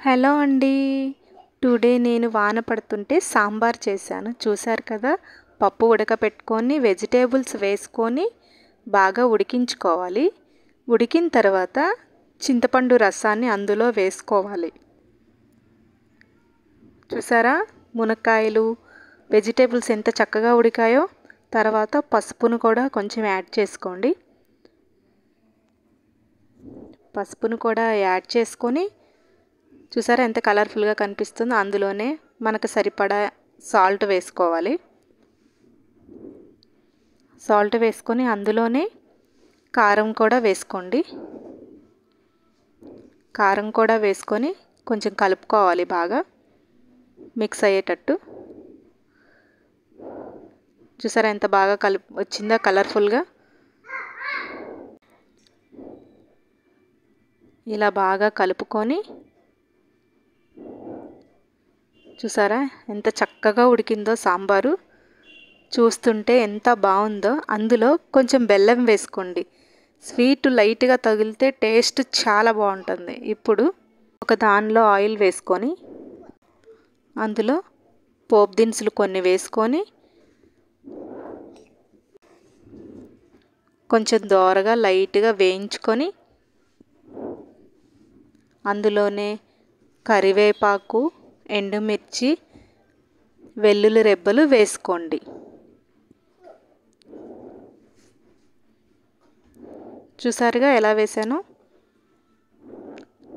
Hello అండి. Today నేను వాన పడుతుంటే సాంబార్ చేశాను. చూశారు కదా! పప్పు ఉడకపెట్టుకొని వెజిటేబుల్స్ వేసుకొని బాగా ఉడికించుకోవాలి. ఉడికిన తర్వాత చింతపండు రసాన్ని అందులో వేసుకోవాలి. చూసారా? మునక్కాయలు, వెజిటేబుల్స్ ఎంత చక్కగా ఉడికాయో. తర్వాత పసుపును కూడా కొంచెం యాడ్ చేసుకోండి. పసుపును కూడా యాడ్ చేసుకొని చూసారా ఎంత కలర్ఫుల్గా కనిపిస్తుందో. అందులోనే మనకు సరిపడా సాల్ట్ వేసుకోవాలి. సాల్ట్ వేసుకొని అందులోనే కారం కూడా వేసుకోండి. కారం కూడా వేసుకొని కొంచెం కలుపుకోవాలి, బాగా మిక్స్ అయ్యేటట్టు. చూసారా ఎంత బాగా వచ్చిందో కలర్ఫుల్గా. ఇలా బాగా కలుపుకొని చూసారా ఎంత చక్కగా ఉడికిందో సాంబారు. చూస్తుంటే ఎంత బాగుందో. అందులో కొంచెం బెల్లం వేసుకోండి. స్వీట్ లైట్గా తగిలితే టేస్ట్ చాలా బాగుంటుంది. ఇప్పుడు ఒక దానిలో ఆయిల్ వేసుకొని అందులో పోపు దినుసులు కొన్ని వేసుకొని కొంచెం దోరగా లైట్గా వేయించుకొని అందులోనే కరివేపాకు, ఎండుమిర్చి, వెల్లుల్లి రెబ్బలు వేసుకోండి. చూసారుగా ఎలా వేసాను.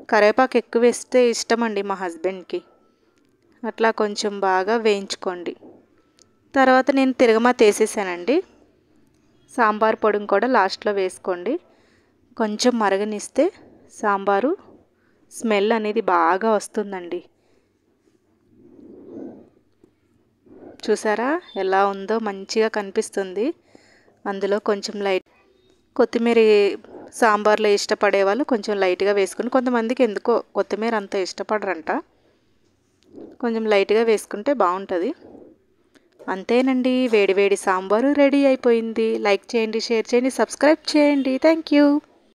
కరివేపాకు ఎక్కువ వేస్తే ఇష్టం అండి మా హస్బెండ్కి. అట్లా కొంచెం బాగా వేయించుకోండి. తర్వాత నేను తిరగమాత వేసేసానండి. సాంబార్ పొడిని కూడా లాస్ట్లో వేసుకోండి. కొంచెం మరగనిస్తే సాంబారు స్మెల్ అనేది బాగా వస్తుందండి. చూసారా ఎలా ఉందో, మంచిగా కనిపిస్తుంది. అందులో కొంచెం లైట్ కొత్తిమీర సాంబార్లో ఇష్టపడే వాళ్ళు కొంచెం లైట్గా వేసుకుని, కొంతమందికి ఎందుకో కొత్తిమీర అంత ఇష్టపడరంట, కొంచెం లైట్గా వేసుకుంటే బాగుంటుంది. అంతేనండి, వేడి వేడి సాంబారు రెడీ అయిపోయింది. లైక్ చేయండి, షేర్ చేయండి, సబ్స్క్రైబ్ చేయండి. Thank you.